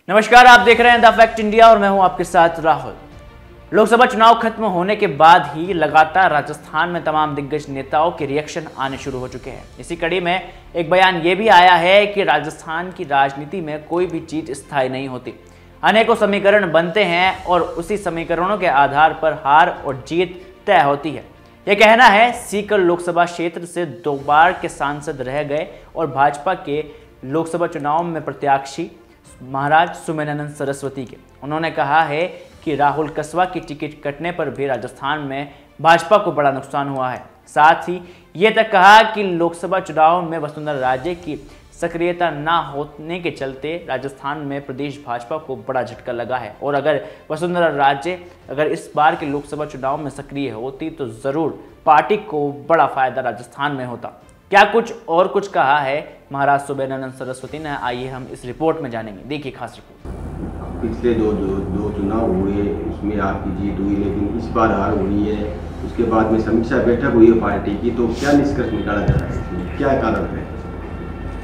नमस्कार, आप देख रहे हैं द फैक्ट इंडिया और मैं हूं आपके साथ राहुल। लोकसभा चुनाव खत्म होने के बाद ही लगातार राजस्थान में तमाम दिग्गज नेताओं के रिएक्शन आने शुरू हो चुके हैं। इसी कड़ी में एक बयान ये भी आया है कि राजस्थान की राजनीति में कोई भी चीज स्थायी नहीं होती, अनेकों समीकरण बनते हैं और उसी समीकरणों के आधार पर हार और जीत तय होती है। यह कहना है सीकर लोकसभा क्षेत्र से 2 बार के सांसद रह गए और भाजपा के लोकसभा चुनाव में प्रत्याशी महाराज सुमेधानंद सरस्वती के। उन्होंने कहा है कि राहुल कस्वां की टिकट कटने पर भी राजस्थान में भाजपा को बड़ा नुकसान हुआ है। साथ ही ये तक कहा कि लोकसभा चुनाव में वसुंधरा राजे की सक्रियता न होने के चलते राजस्थान में प्रदेश भाजपा को बड़ा झटका लगा है और अगर वसुंधरा राजे इस बार के लोकसभा चुनाव में सक्रिय होती तो जरूर पार्टी को बड़ा फायदा राजस्थान में होता। क्या कुछ और कुछ कहा है महाराज सुमेधानंद सरस्वती ने, आइए हम इस रिपोर्ट में जानेंगे। देखिए खास रिपोर्ट। पिछले दो चुनाव हुए, उसमें आपकी जीत हुई, लेकिन इस बार हार हुई है। उसके बाद में समीक्षा बैठक हुई है पार्टी की, तो क्या निष्कर्ष निकाला जा रहा है, क्या कारण है?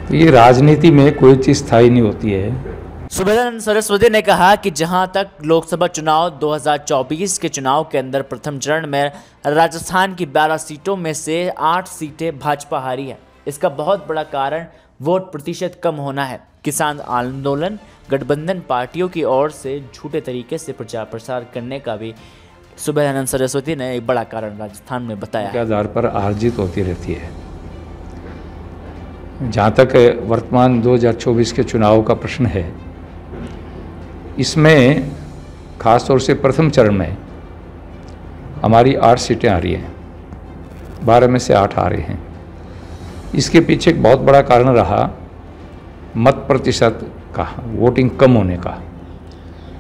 तो ये राजनीति में कोई चीज स्थायी नहीं होती है। सुमेधानंद सरस्वती ने कहा कि जहां तक लोकसभा चुनाव 2024 के चुनाव के अंदर प्रथम चरण में राजस्थान की 12 सीटों में से 8 सीटें भाजपा हारी है। इसका बहुत बड़ा कारण वोट प्रतिशत कम होना है। किसान आंदोलन, गठबंधन पार्टियों की ओर से झूठे तरीके से प्रचार प्रसार करने का भी सुमेधानंद सरस्वती ने एक बड़ा कारण राजस्थान में बताया। के आधार पर हार जीत होती रहती है। जहाँ तक वर्तमान 2024 के चुनाव का प्रश्न है, इसमें खास तौर से प्रथम चरण में हमारी 8 सीटें आ रही हैं, 12 में से 8 आ रही हैं। इसके पीछे एक बहुत बड़ा कारण रहा मत प्रतिशत का, वोटिंग कम होने का।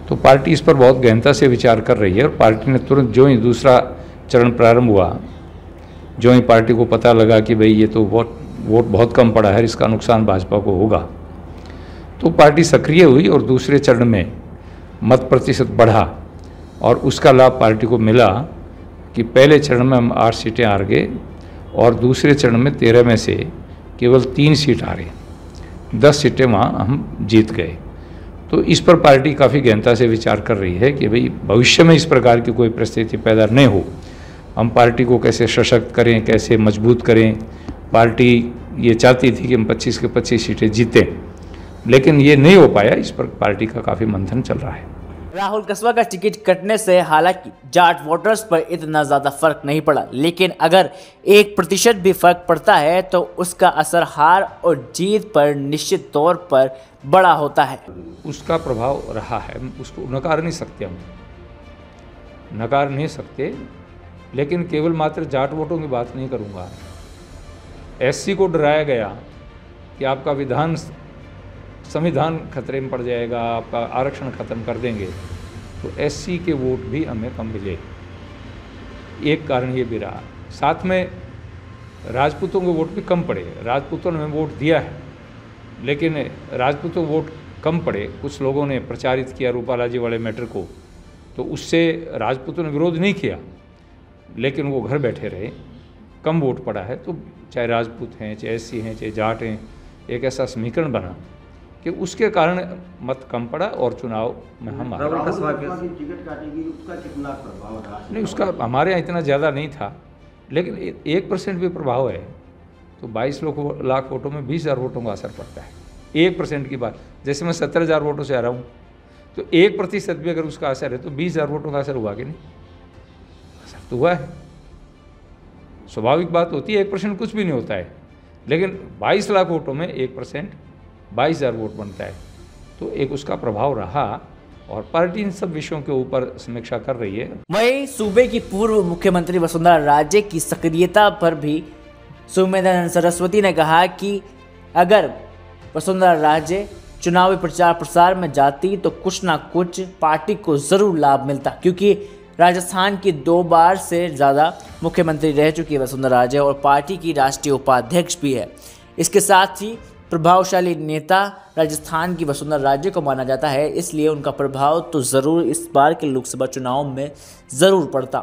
तो पार्टी इस पर बहुत गहनता से विचार कर रही है और पार्टी ने तुरंत जो ही दूसरा चरण प्रारंभ हुआ, जो ही पार्टी को पता लगा कि भाई ये तो वोट बहुत कम पड़ा है, इसका नुकसान भाजपा को होगा, तो पार्टी सक्रिय हुई और दूसरे चरण में मत प्रतिशत बढ़ा और उसका लाभ पार्टी को मिला कि पहले चरण में हम 8 सीटें हार गए और दूसरे चरण में 13 में से केवल 3 सीट हारे, 10 सीटें वहाँ हम जीत गए। तो इस पर पार्टी काफ़ी गहनता से विचार कर रही है कि भाई भविष्य में इस प्रकार की कोई परिस्थिति पैदा नहीं हो, हम पार्टी को कैसे सशक्त करें, कैसे मजबूत करें। पार्टी ये चाहती थी कि हम 25 के 25 सीटें जीतें, लेकिन ये नहीं हो पाया। इस पर पार्टी का काफ़ी मंथन चल रहा है। राहुल कस्वां का टिकट कटने से हालांकि जाट वोटर्स पर इतना ज़्यादा फर्क नहीं पड़ा, लेकिन अगर 1% भी फर्क पड़ता है तो उसका असर हार और जीत पर निश्चित तौर पर बड़ा होता है। उसका प्रभाव रहा है, उसको नकार नहीं सकते, हम नकार नहीं सकते। लेकिन केवल मात्र जाट वोटों की बात नहीं करूँगा। एससी को डराया गया कि आपका संविधान खतरे में पड़ जाएगा, आपका आरक्षण खत्म कर देंगे, तो एससी के वोट भी हमें कम मिले। एक कारण ये भी रहा। साथ में राजपूतों के वोट भी कम पड़े। राजपूतों ने वोट दिया है, लेकिन राजपूतों वोट कम पड़े। कुछ लोगों ने प्रचारित किया रूपाला जी वाले मैटर को, तो उससे राजपूतों ने विरोध नहीं किया, लेकिन वो घर बैठे रहे। कम वोट पड़ा है, तो चाहे राजपूत हैं, चाहे एससी हैं, चाहे जाट हैं, एक ऐसा समीकरण बना कि उसके कारण मत कम पड़ा और चुनाव में हम हारे। नहीं, उसका हमारे यहाँ इतना ज़्यादा नहीं था, लेकिन 1% भी प्रभाव है तो 22 लाख वोटों में 20,000 वोटों का असर पड़ता है। 1% की बात, जैसे मैं 70,000 वोटों से आ रहा हूँ, तो 1% भी अगर उसका असर है तो 20,000 वोटों का असर हुआ कि नहीं? असर तो हुआ है। स्वाभाविक बात होती है, 1% कुछ भी नहीं होता है, लेकिन 22 लाख वोटों में 1% 22,000 वोट बनता है, तो एक उसका प्रभाव रहा और पार्टी इन सब विषयों के ऊपर समीक्षा कर रही है। वहीं सूबे की पूर्व मुख्यमंत्री वसुंधरा राजे की सक्रियता पर भी सुमेधानंद सरस्वती ने कहा कि अगर वसुंधरा राजे चुनावी प्रचार प्रसार में जाती तो कुछ ना कुछ पार्टी को जरूर लाभ मिलता, क्योंकि राजस्थान की 2 बार से ज़्यादा मुख्यमंत्री रह चुकी है वसुंधरा राजे और पार्टी की राष्ट्रीय उपाध्यक्ष भी है। इसके साथ ही प्रभावशाली नेता राजस्थान की वसुंधरा राजे को माना जाता है, इसलिए उनका प्रभाव तो ज़रूर इस बार के लोकसभा चुनाव में ज़रूर पड़ता।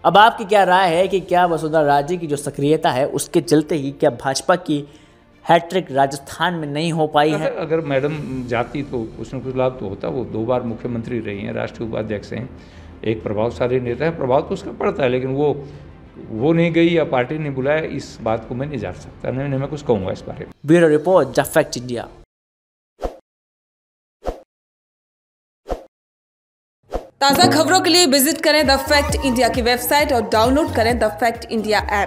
अब आपकी क्या राय है कि क्या वसुंधरा राजे की जो सक्रियता है उसके चलते ही क्या भाजपा की हैट्रिक राजस्थान में नहीं हो पाई है। अगर मैडम जाती तो कुछ न कुछ लाभ तो होता। वो 2 बार मुख्यमंत्री रही हैं, राष्ट्रीय उपाध्यक्ष हैं, एक प्रभावशाली नेता है, प्रभाव तो उसका पड़ता है, लेकिन वो नहीं गई या पार्टी ने बुलाया, इस बात को मैं नहीं जान सकता, नहीं मैं कुछ कहूँगा इस बारे में। Bureau report, the fact India. ताज़ा खबरों के लिए विजिट करें द फैक्ट इंडिया की वेबसाइट और डाउनलोड करें द फैक्ट इंडिया ऐप।